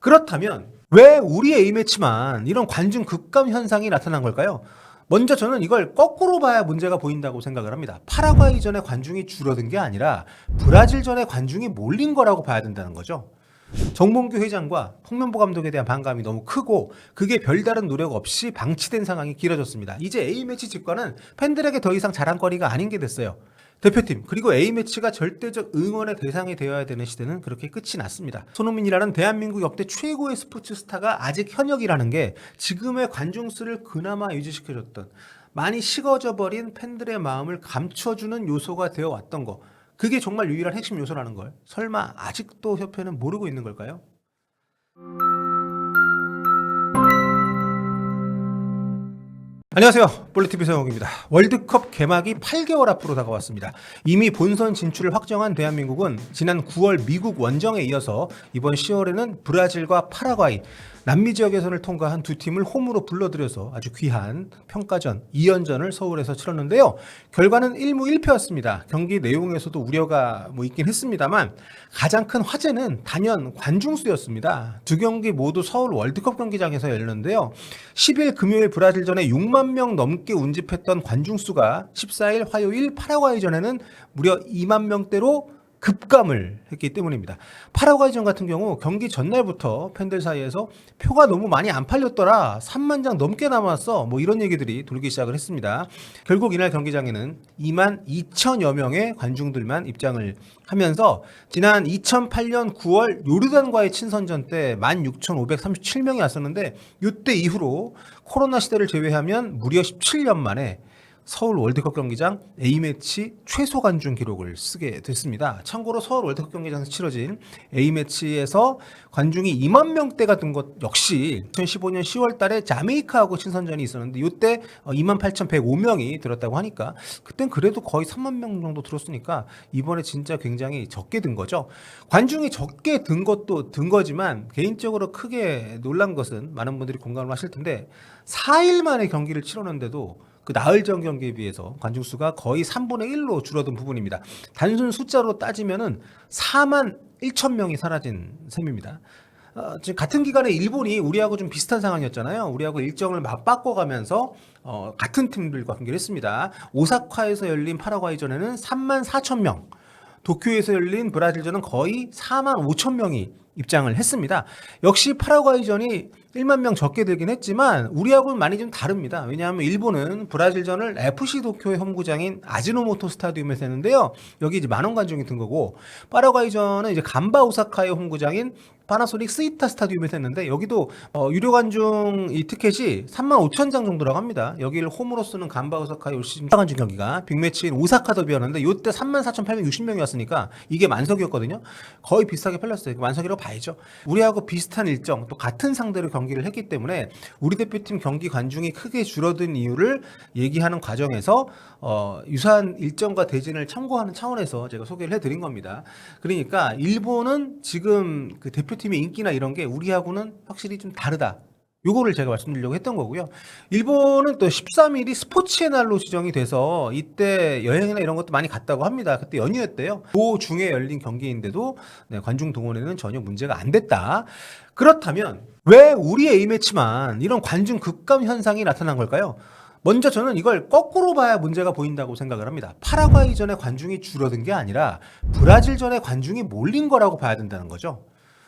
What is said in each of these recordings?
그렇다면 왜 우리 A매치만 이런 관중 급감 현상이 나타난 걸까요? 먼저 저는 이걸 거꾸로 봐야 문제가 보인다고 생각을 합니다. 파라과이전의 관중이 줄어든 게 아니라 브라질전의 관중이 몰린 거라고 봐야 된다는 거죠. 정몽규 회장과 홍명보 감독에 대한 반감이 너무 크고 그게 별다른 노력 없이 방치된 상황이 길어졌습니다. 이제 A매치 직관은 팬들에게 더 이상 자랑거리가 아닌 게 됐어요. 대표팀 그리고 A매치가 절대적 응원의 대상이 되어야 되는 시대는 그렇게 끝이 났습니다. 손흥민이라는 대한민국 역대 최고의 스포츠 스타가 아직 현역이라는 게 지금의 관중 수를 그나마 유지시켜줬던, 많이 식어져 버린 팬들의 마음을 감춰주는 요소가 되어 왔던 거, 그게 정말 유일한 핵심 요소라는 걸 설마 아직도 협회는 모르고 있는 걸까요? 안녕하세요. 볼리TV 성욱입니다. 월드컵 개막이 8개월 앞으로 다가왔습니다. 이미 본선 진출을 확정한 대한민국은 지난 9월 미국 원정에 이어서 이번 10월에는 브라질과 파라과이, 남미 지역 예선을 통과한 두 팀을 홈으로 불러들여서 아주 귀한 평가전 2연전을 서울에서 치렀는데요. 결과는 1무 1패였습니다. 경기 내용에서도 우려가 있긴 했습니다만 가장 큰 화제는 단연 관중수였습니다. 두 경기 모두 서울 월드컵 경기장에서 열렸는데요. 10일 금요일 브라질전에 6만 명 넘게 운집했던 관중수가 14일 화요일 파라과이전에는 무려 2만 명대로 급감을 했기 때문입니다. 파라과이전 같은 경우 경기 전날부터 팬들 사이에서 표가 너무 많이 안 팔렸더라, 3만 장 넘게 남았어, 이런 얘기들이 돌기 시작을 했습니다. 결국 이날 경기장에는 2만 2천여 명의 관중들만 입장을 하면서 지난 2008년 9월 요르단과의 친선전 때 16,537명이 왔었는데, 이때 이후로 코로나 시대를 제외하면 무려 17년 만에 서울 월드컵 경기장 A매치 최소 관중 기록을 쓰게 됐습니다. 참고로 서울 월드컵 경기장에서 치러진 A매치에서 관중이 2만 명대가 든 것 역시 2015년 10월 달에 자메이카하고 친선전이 있었는데 이때 28,105명이 들었다고 하니까 그땐 그래도 거의 3만 명 정도 들었으니까 이번에 진짜 굉장히 적게 든 거죠. 관중이 적게 든 것도 든 거지만 개인적으로 크게 놀란 것은 많은 분들이 공감을 하실 텐데 4일 만에 경기를 치렀는데도 그 나흘 전 경기에 비해서 관중 수가 거의 3분의 1로 줄어든 부분입니다. 단순 숫자로 따지면은 4만 1천 명이 사라진 셈입니다. 지금 같은 기간에 일본이 우리하고 좀 비슷한 상황이었잖아요. 우리하고 일정을 막 바꿔가면서 같은 팀들과 경기를 했습니다. 오사카에서 열린 파라과이전에는 3만 4천 명, 도쿄에서 열린 브라질전은 거의 4만 5천 명이 입장을 했습니다. 역시 파라과이전이 1만 명 적게 들긴 했지만 우리하고는 많이 좀 다릅니다. 왜냐하면 일본은 브라질전을 FC 도쿄의 홈구장인 아지노모토 스타디움에서 했는데요. 여기 이제 만원 관중이 든 거고, 파라과이전은 이제 간바 오사카의 홈구장인 파나소닉 스이타 스타디움에서 했는데 여기도 유료 관중 이 티켓이 3만 5천 장 정도라고 합니다. 여기를 홈으로 쓰는 간바 오사카의 올 시즌 관중 경기가 빅매치인 오사카 더비였는데 이때 34,860명이었으니까 이게 만석이었거든요. 거의 비슷하게 팔렸어요. 만석이라고 봐야죠. 우리하고 비슷한 일정, 또 같은 상대로 경기를 했기 때문에 우리 대표팀 경기 관중이 크게 줄어든 이유를 얘기하는 과정에서 유사한 일정과 대진을 참고하는 차원에서 제가 소개를 해드린 겁니다. 그러니까 일본은 지금 그 대표팀의 인기나 이런 게 우리하고는 확실히 좀 다르다. 요거를 제가 말씀드리려고 했던 거고요. 일본은 또 13일이 스포츠의 날로 지정이 돼서 이때 여행이나 이런 것도 많이 갔다고 합니다. 그때 연휴였대요. 그 중에 열린 경기인데도 관중 동원에는 전혀 문제가 안 됐다. 그렇다면 왜 우리 A매치만 이런 관중 급감 현상이 나타난 걸까요? 먼저 저는 이걸 거꾸로 봐야 문제가 보인다고 생각을 합니다. 파라과이전의 관중이 줄어든 게 아니라 브라질전의 관중이 몰린 거라고 봐야 된다는 거죠.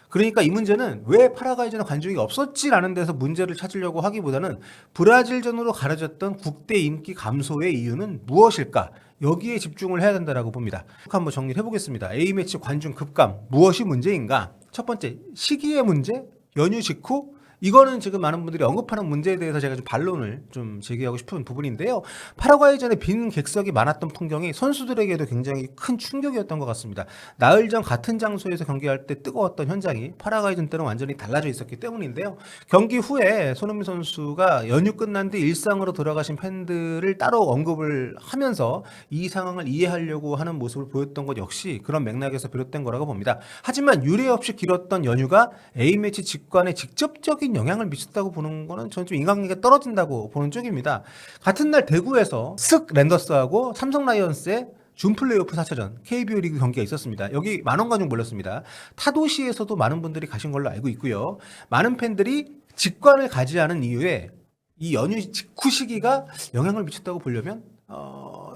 그러니까 이 문제는 왜 파라과이전에 관중이 없었지라는 데서 문제를 찾으려고 하기보다는 브라질전으로 가려졌던 국대 인기 감소의 이유는 무엇일까? 여기에 집중을 해야 된다고 봅니다. 한번 정리를 해보겠습니다. A매치 관중 급감, 무엇이 문제인가? 첫 번째, 시기의 문제, 연휴 직후. 이거는 지금 많은 분들이 언급하는 문제에 대해서 제가 좀 반론을 좀 제기하고 싶은 부분인데요. 파라과이전에 빈 객석이 많았던 풍경이 선수들에게도 굉장히 큰 충격이었던 것 같습니다. 나흘 전 같은 장소에서 경기할 때 뜨거웠던 현장이 파라과이전 때는 완전히 달라져 있었기 때문인데요. 경기 후에 손흥민 선수가 연휴 끝난 뒤 일상으로 돌아가신 팬들을 따로 언급을 하면서 이 상황을 이해하려고 하는 모습을 보였던 것 역시 그런 맥락에서 비롯된 거라고 봅니다. 하지만 유례 없이 길었던 연휴가 A매치 직관에 직접적인 영향을 미쳤다고 보는 거는 저는 좀 인간관계가 떨어진다고 보는 쪽입니다. 같은 날 대구에서 쓱 랜더스하고 삼성 라이언스의 준 플레이오프 4차전 KBO 리그 경기가 있었습니다. 여기 만원 관중 몰렸습니다. 타 도시에서도 많은 분들이 가신 걸로 알고 있고요. 많은 팬들이 직관을 가지 않은 이유에 이 연휴 직후 시기가 영향을 미쳤다고 보려면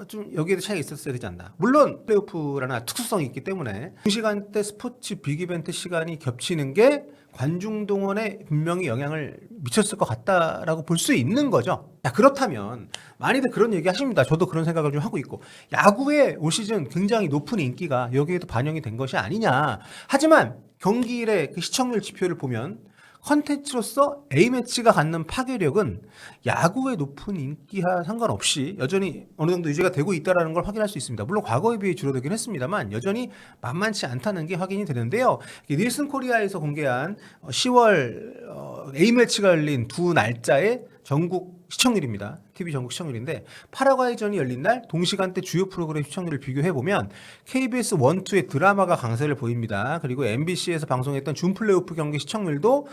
좀 여기에도 차이가 있었어야 되지 않나. 물론 플레이오프라는 특수성이 있기 때문에 그 시간대 스포츠 빅이벤트 시간이 겹치는 게 관중 동원에 분명히 영향을 미쳤을 것 같다라고 볼 수 있는 거죠. 자, 그렇다면 많이들 그런 얘기 하십니다. 저도 그런 생각을 좀 하고 있고, 야구의 올 시즌 굉장히 높은 인기가 여기에도 반영이 된 것이 아니냐. 하지만 경기일의 그 시청률 지표를 보면 컨텐츠로서 A매치가 갖는 파괴력은 야구의 높은 인기와 상관없이 여전히 어느 정도 유지가 되고 있다는 걸 확인할 수 있습니다. 물론 과거에 비해 줄어들긴 했습니다만 여전히 만만치 않다는 게 확인이 되는데요. 닐슨 코리아에서 공개한 10월 A매치가 열린 두 날짜의 전국 시청률입니다. TV 전국 시청률인데 파라과이전이 열린 날 동시간대 주요 프로그램 시청률을 비교해보면 KBS 1, 2의 드라마가 강세를 보입니다. 그리고 MBC에서 방송했던 준 플레이오프 경기 시청률도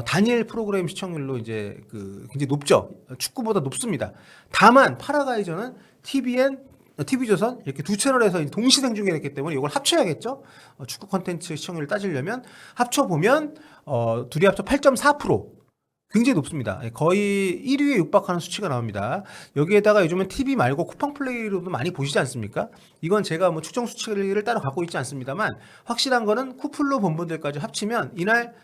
단일 프로그램 시청률로 이제 굉장히 높죠. 축구보다 높습니다. 다만 파라과이전은 TVN, TV조선 이렇게 두 채널에서 동시 생중계를 했기 때문에 이걸 합쳐야겠죠. 축구 콘텐츠 시청률을 따지려면 합쳐보면 둘이 합쳐 8.4%. 굉장히 높습니다. 거의 1위에 육박하는 수치가 나옵니다. 여기에다가 요즘은 TV 말고 쿠팡 플레이로도 많이 보시지 않습니까? 이건 제가 뭐 추정 수치를 따로 갖고 있지 않습니다만 확실한 거는 쿠플로 본 분들까지 합치면 이날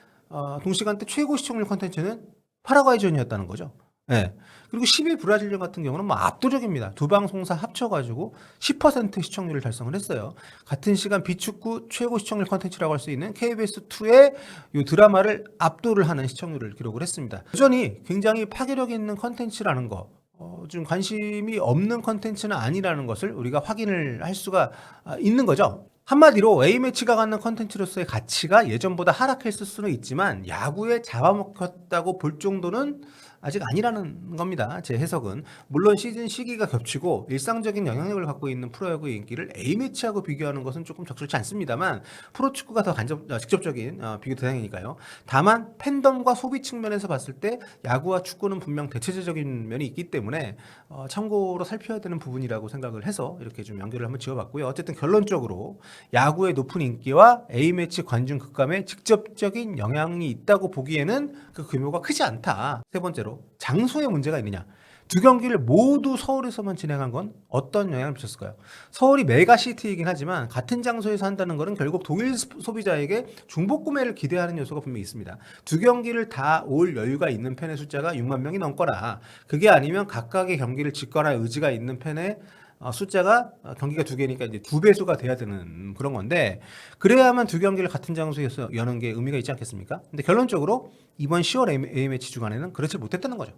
동시간대 최고 시청률 콘텐츠는 파라과이전이었다는 거죠. 네. 그리고 10일 브라질전 같은 경우는 뭐 압도적입니다. 두 방송사 합쳐가지고 10% 시청률을 달성을 했어요. 같은 시간 비축구 최고 시청률 콘텐츠라고 할 수 있는 KBS2의 이 드라마를 압도를 하는 시청률을 기록을 했습니다. 여전히 굉장히 파괴력 있는 콘텐츠라는 거, 좀 관심이 없는 콘텐츠는 아니라는 것을 우리가 확인을 할 수가 있는 거죠. 한마디로 A매치가 갖는 콘텐츠로서의 가치가 예전보다 하락했을 수는 있지만 야구에 잡아먹혔다고 볼 정도는 아직 아니라는 겁니다. 제 해석은. 물론 시즌 시기가 겹치고 일상적인 영향력을 갖고 있는 프로야구의 인기를 A매치하고 비교하는 것은 조금 적절치 않습니다만 프로축구가 더 직접적인 비교 대상이니까요. 다만 팬덤과 소비 측면에서 봤을 때 야구와 축구는 분명 대체제적인 면이 있기 때문에 참고로 살펴야 되는 부분이라고 생각을 해서 이렇게 좀 연결을 한번 지어봤고요. 어쨌든 결론적으로 야구의 높은 인기와 A매치 관중 극감에 직접적인 영향이 있다고 보기에는 그 규모가 크지 않다. 세 번째로 장소에 문제가 있느냐. 두 경기를 모두 서울에서만 진행한 건 어떤 영향을 미쳤을까요? 서울이 메가시티이긴 하지만 같은 장소에서 한다는 것은 결국 동일 소비자에게 중복 구매를 기대하는 요소가 분명히 있습니다. 두 경기를 다 올 여유가 있는 팬의 숫자가 6만 명이 넘거나 그게 아니면 각각의 경기를 직관할 의지가 있는 팬의 숫자가 경기가 두 개니까 이제 두 배수가 돼야 되는 그런 건데 그래야만 두 경기를 같은 장소에서 여는 게 의미가 있지 않겠습니까? 근데 결론적으로 이번 10월 A매치 주간에는 그렇지 못했다는 거죠.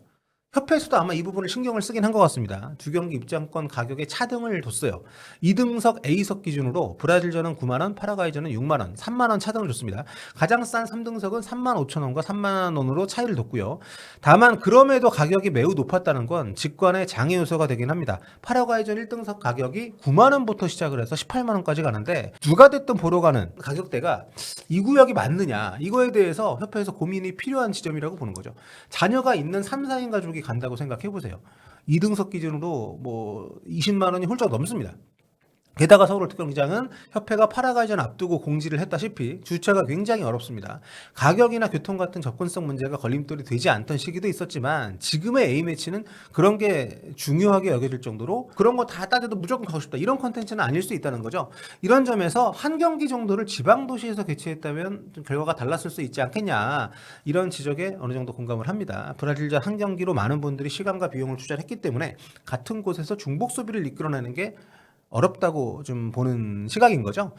협회에서도 아마 이 부분을 신경을 쓰긴 한 것 같습니다. 두 경기 입장권 가격에 차등을 뒀어요. 2등석 A석 기준으로 브라질전은 9만원, 파라과이전은 6만원, 3만원 차등을 줬습니다. 가장 싼 3등석은 3만 5천 원과 3만 원으로 차이를 뒀고요. 다만 그럼에도 가격이 매우 높았다는 건 직관의 장애 요소가 되긴 합니다. 파라과이전 1등석 가격이 9만원부터 시작을 해서 18만원까지 가는데 누가 됐든 보러 가는 가격대가 이 구역이 맞느냐 이거에 대해서 협회에서 고민이 필요한 지점이라고 보는 거죠. 자녀가 있는 3, 4인 가족이 간다고 생각해 보세요. 2등석 기준으로 뭐 20만 원이 훌쩍 넘습니다. 게다가 서울특별경기장은 협회가 파라과이전 앞두고 공지를 했다시피 주차가 굉장히 어렵습니다. 가격이나 교통 같은 접근성 문제가 걸림돌이 되지 않던 시기도 있었지만 지금의 A매치는 그런 게 중요하게 여겨질 정도로 그런 거 다 따져도 무조건 가고 싶다 이런 콘텐츠는 아닐 수 있다는 거죠. 이런 점에서 한 경기 정도를 지방도시에서 개최했다면 좀 결과가 달랐을 수 있지 않겠냐 이런 지적에 어느 정도 공감을 합니다. 브라질전 한 경기로 많은 분들이 시간과 비용을 투자했기 때문에 같은 곳에서 중복 소비를 이끌어내는 게 어렵다고 좀 보는 시각인 거죠.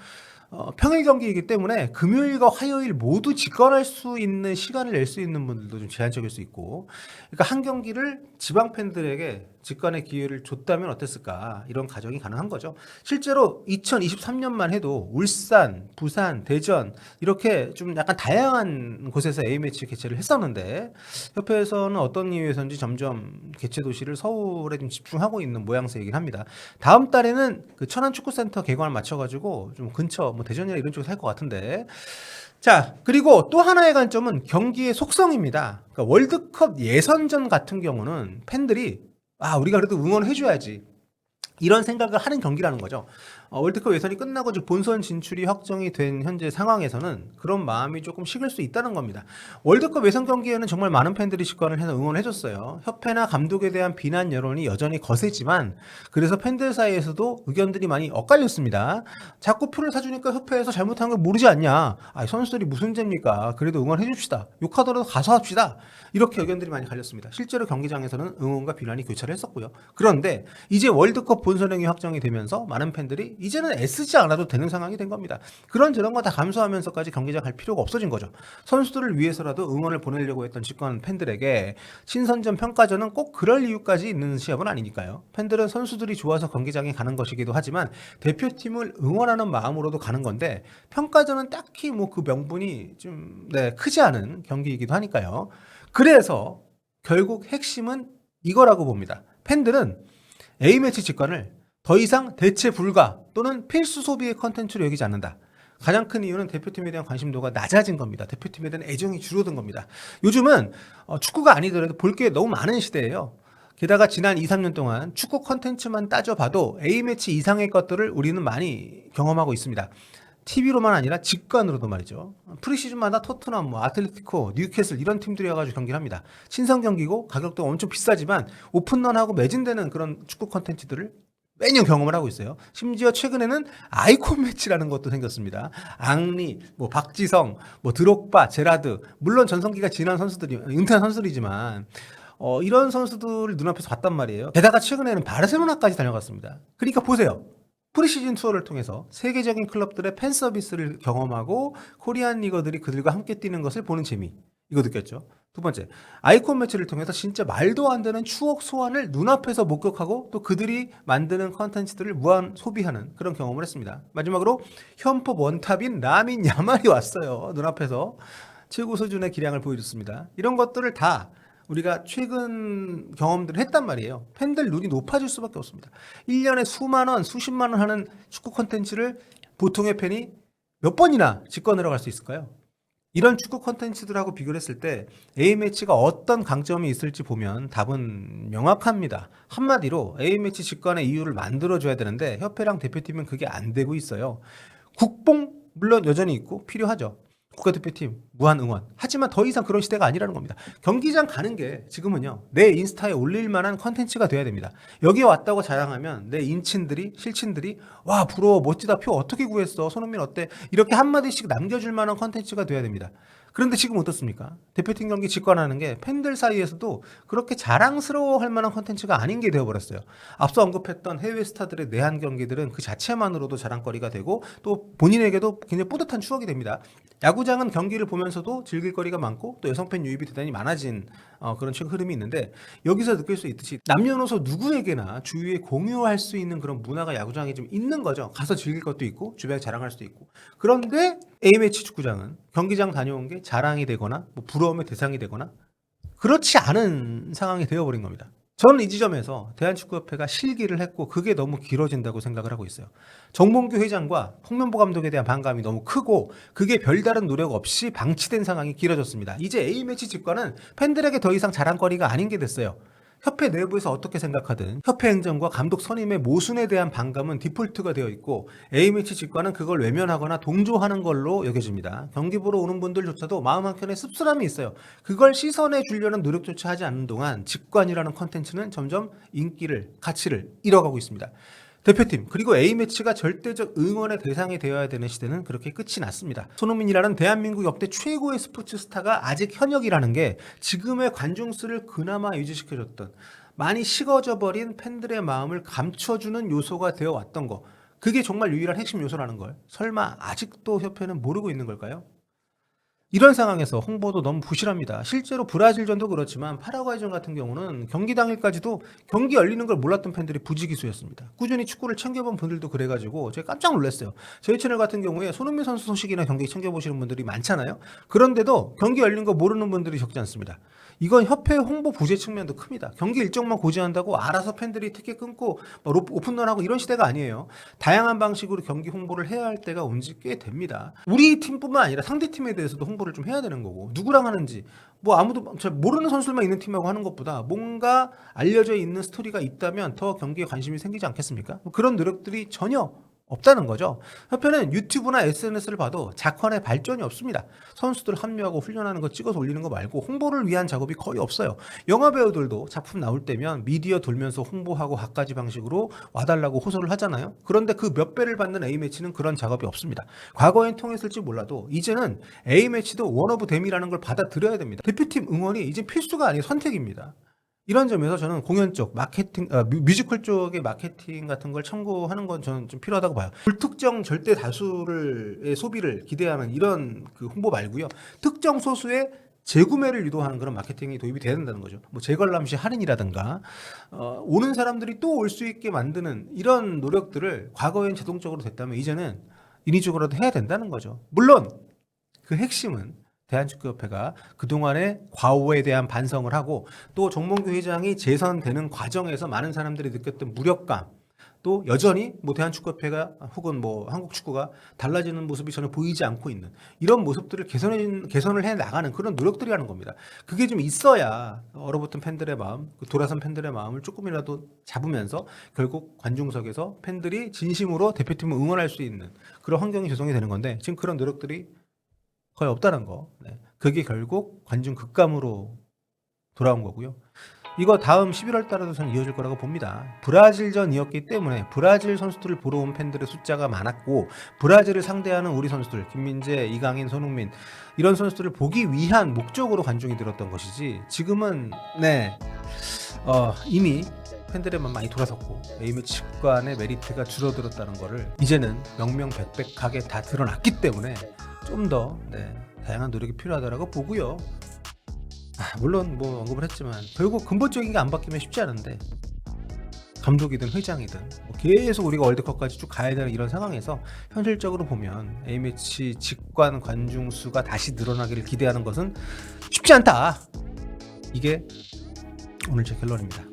평일 경기이기 때문에 금요일과 화요일 모두 직관할 수 있는 시간을 낼 수 있는 분들도 좀 제한적일 수 있고 그러니까 한 경기를 지방 팬들에게 직관의 기회를 줬다면 어땠을까 이런 가정이 가능한 거죠. 실제로 2023년만 해도 울산, 부산, 대전 이렇게 좀 약간 다양한 곳에서 A매치 개최를 했었는데 협회에서는 어떤 이유에서인지 점점 개최 도시를 서울에 좀 집중하고 있는 모양새이긴 합니다. 다음 달에는 그 천안축구센터 개관을 맞춰가지고 좀 근처 뭐 대전이나 이런 쪽에서 할 것 같은데 자 그리고 또 하나의 관점은 경기의 속성입니다. 그러니까 월드컵 예선전 같은 경우는 팬들이 우리가 그래도 응원해줘야지 이런 생각을 하는 경기라는 거죠. 월드컵 예선이 끝나고 즉 본선 진출이 확정이 된 현재 상황에서는 그런 마음이 조금 식을 수 있다는 겁니다. 월드컵 예선 경기에는 정말 많은 팬들이 직관을 해서 응원해줬어요. 협회나 감독에 대한 비난 여론이 여전히 거세지만 그래서 팬들 사이에서도 의견들이 많이 엇갈렸습니다. 자꾸 표를 사주니까 협회에서 잘못한 걸 모르지 않냐. 선수들이 무슨 죄입니까? 그래도 응원해줍시다. 욕하더라도 가서 합시다. 이렇게 의견들이 많이 갈렸습니다. 실제로 경기장에서는 응원과 비난이 교차를 했었고요. 그런데 이제 월드컵 본선행이 확정이 되면서 많은 팬들이 이제는 애쓰지 않아도 되는 상황이 된 겁니다. 그런 거 다 감수하면서까지 경기장 갈 필요가 없어진 거죠. 선수들을 위해서라도 응원을 보내려고 했던 직관 팬들에게 친선전 평가전은 꼭 그럴 이유까지 있는 시합은 아니니까요. 팬들은 선수들이 좋아서 경기장에 가는 것이기도 하지만 대표팀을 응원하는 마음으로도 가는 건데 평가전은 딱히 뭐 그 명분이 좀 크지 않은 경기이기도 하니까요. 그래서 결국 핵심은 이거라고 봅니다. 팬들은 A매치 직관을 더 이상 대체 불가 또는 필수 소비의 컨텐츠로 여기지 않는다. 가장 큰 이유는 대표팀에 대한 관심도가 낮아진 겁니다. 대표팀에 대한 애정이 줄어든 겁니다. 요즘은 축구가 아니더라도 볼 게 너무 많은 시대예요. 게다가 지난 2, 3년 동안 축구 컨텐츠만 따져봐도 A매치 이상의 것들을 우리는 많이 경험하고 있습니다. TV로만 아니라 직관으로도 말이죠. 프리시즌마다 토트넘, 아틀레티코, 뉴캐슬 이런 팀들이 와가지고 경기를 합니다. 친선 경기고 가격도 엄청 비싸지만 오픈런하고 매진되는 그런 축구 컨텐츠들을 매년 경험을 하고 있어요. 심지어 최근에는 아이콘 매치라는 것도 생겼습니다. 앙리, 박지성, 드록바, 제라드, 물론 전성기가 지난 선수들이 은퇴한 선수들이지만 이런 선수들을 눈앞에서 봤단 말이에요. 게다가 최근에는 바르셀로나까지 다녀갔습니다. 그러니까 보세요. 프리시즌 투어를 통해서 세계적인 클럽들의 팬 서비스를 경험하고 코리안 리거들이 그들과 함께 뛰는 것을 보는 재미. 이거 느꼈죠. 두 번째, 아이콘 매치를 통해서 진짜 말도 안 되는 추억 소환을 눈앞에서 목격하고 또 그들이 만드는 컨텐츠들을 무한 소비하는 그런 경험을 했습니다. 마지막으로 현법 원탑인 라민 야말이 왔어요. 눈앞에서 최고 수준의 기량을 보여줬습니다. 이런 것들을 다 우리가 최근 경험들을 했단 말이에요. 팬들 눈이 높아질 수밖에 없습니다. 1년에 수만 원, 수십만 원 하는 축구 콘텐츠를 보통의 팬이 몇 번이나 직관으로 갈 수 있을까요? 이런 축구 콘텐츠들하고 비교를 했을 때 A매치가 어떤 강점이 있을지 보면 답은 명확합니다. 한마디로 A매치 직관의 이유를 만들어줘야 되는데 협회랑 대표팀은 그게 안 되고 있어요. 국뽕 물론 여전히 있고 필요하죠. 국가대표팀 무한 응원. 하지만 더 이상 그런 시대가 아니라는 겁니다. 경기장 가는 게 지금은요. 내 인스타에 올릴 만한 컨텐츠가 돼야 됩니다. 여기에 왔다고 자랑하면 내 인친들이 실친들이 와 부러워 멋지다 표 어떻게 구했어 손흥민 어때 이렇게 한마디씩 남겨줄 만한 컨텐츠가 돼야 됩니다. 그런데 지금 어떻습니까? 대표팀 경기 직관하는 게 팬들 사이에서도 그렇게 자랑스러워할 만한 컨텐츠가 아닌 게 되어버렸어요. 앞서 언급했던 해외 스타들의 내한 경기들은 그 자체만으로도 자랑거리가 되고 또 본인에게도 굉장히 뿌듯한 추억이 됩니다. 야구장은 경기를 보면서도 즐길 거리가 많고 또 여성 팬 유입이 대단히 많아진 그런 최근 흐름이 있는데 여기서 느낄 수 있듯이 남녀노소 누구에게나 주위에 공유할 수 있는 그런 문화가 야구장에 좀 있는 거죠. 가서 즐길 것도 있고 주변에 자랑할 수도 있고. 그런데 A매치 축구장은 경기장 다녀온 게 자랑이 되거나 부러움의 대상이 되거나 그렇지 않은 상황이 되어버린 겁니다. 저는 이 지점에서 대한축구협회가 실기를 했고 그게 너무 길어진다고 생각을 하고 있어요. 정몽규 회장과 홍명보 감독에 대한 반감이 너무 크고 그게 별다른 노력 없이 방치된 상황이 길어졌습니다. 이제 A매치 직관은 팬들에게 더 이상 자랑거리가 아닌 게 됐어요. 협회 내부에서 어떻게 생각하든 협회 행정과 감독 선임의 모순에 대한 반감은 디폴트가 되어 있고 A매치 직관은 그걸 외면하거나 동조하는 걸로 여겨집니다. 경기 보러 오는 분들조차도 마음 한켠에 씁쓸함이 있어요. 그걸 씻어내 주려는 노력조차 하지 않는 동안 직관이라는 컨텐츠는 점점 인기를, 가치를 잃어가고 있습니다. 대표팀 그리고 A매치가 절대적 응원의 대상이 되어야 되는 시대는 그렇게 끝이 났습니다. 손흥민이라는 대한민국 역대 최고의 스포츠 스타가 아직 현역이라는 게 지금의 관중수를 그나마 유지시켜줬던 많이 식어져 버린 팬들의 마음을 감춰주는 요소가 되어왔던 거 그게 정말 유일한 핵심 요소라는 걸 설마 아직도 협회는 모르고 있는 걸까요? 이런 상황에서 홍보도 너무 부실합니다. 실제로 브라질전도 그렇지만 파라과이전 같은 경우는 경기 당일까지도 경기 열리는 걸 몰랐던 팬들이 부지기수였습니다. 꾸준히 축구를 챙겨본 분들도 그래가지고 제가 깜짝 놀랐어요. 저희 채널 같은 경우에 손흥민 선수 소식이나 경기 챙겨보시는 분들이 많잖아요. 그런데도 경기 열린 거 모르는 분들이 적지 않습니다. 이건 협회 홍보 부재 측면도 큽니다. 경기 일정만 고지한다고 알아서 팬들이 티켓 끊고 오픈런하고 이런 시대가 아니에요. 다양한 방식으로 경기 홍보를 해야 할 때가 온 지 꽤 됩니다. 우리 팀뿐만 아니라 상대팀에 대해서도 홍보 홍보를 좀 해야 되는 거고, 누구랑 하는지 뭐 아무도 잘 모르는 선수들만 있는 팀하고 하는 것보다 뭔가 알려져 있는 스토리가 있다면 더 경기에 관심이 생기지 않겠습니까? 뭐 그런 노력들이 전혀 없다는 거죠. 한편은 유튜브나 SNS를 봐도 작화의 발전이 없습니다. 선수들 합류하고 훈련하는 거 찍어서 올리는 거 말고 홍보를 위한 작업이 거의 없어요. 영화 배우들도 작품 나올 때면 미디어 돌면서 홍보하고 갖가지 방식으로 와달라고 호소를 하잖아요. 그런데 그 몇 배를 받는 A매치는 그런 작업이 없습니다. 과거엔 통했을지 몰라도 이제는 A매치도 원 오브 댐이라는 걸 받아들여야 됩니다. 대표팀 응원이 이제 필수가 아니고 선택입니다. 이런 점에서 저는 공연 쪽 마케팅, 뮤지컬 쪽의 마케팅 같은 걸 참고하는 건 저는 좀 필요하다고 봐요. 불특정 절대 다수의 소비를 기대하는 이런 그 홍보 말고요. 특정 소수의 재구매를 유도하는 그런 마케팅이 도입이 돼야 된다는 거죠. 뭐 재관람 시 할인이라든가 오는 사람들이 또 올 수 있게 만드는 이런 노력들을 과거엔 자동적으로 됐다면 이제는 인위적으로도 해야 된다는 거죠. 물론 그 핵심은 대한축구협회가 그동안의 과오에 대한 반성을 하고 또 정몽규 회장이 재선되는 과정에서 많은 사람들이 느꼈던 무력감, 또 여전히 뭐 대한축구협회가 혹은 뭐 한국 축구가 달라지는 모습이 전혀 보이지 않고 있는 이런 모습들을 개선을 해 나가는 그런 노력들이 하는 겁니다. 그게 좀 있어야 얼어붙은 팬들의 마음, 돌아선 팬들의 마음을 조금이라도 잡으면서 결국 관중석에서 팬들이 진심으로 대표팀을 응원할 수 있는 그런 환경이 조성이 되는 건데 지금 그런 노력들이 거의 없다는 거. 네. 그게 결국 관중 극감으로 돌아온 거고요. 이거 다음 11월 달에도 저는 이어질 거라고 봅니다. 브라질전이었기 때문에 브라질 선수들을 보러 온 팬들의 숫자가 많았고 브라질을 상대하는 우리 선수들 김민재, 이강인, 손흥민 이런 선수들을 보기 위한 목적으로 관중이 들었던 것이지 지금은 이미 팬들의 마음 많이 돌아섰고 A매치 직관의 메리트가 줄어들었다는 거를 이제는 명명백백하게 다 드러났기 때문에 좀 더 다양한 노력이 필요하다고 보고요. 물론 뭐 언급을 했지만 결국 근본적인 게 안 바뀌면 쉽지 않은데 감독이든 회장이든 뭐 계속 우리가 월드컵까지 쭉 가야 되는 이런 상황에서 현실적으로 보면 A매치 직관 관중 수가 다시 늘어나기를 기대하는 것은 쉽지 않다. 이게 오늘 제 결론입니다.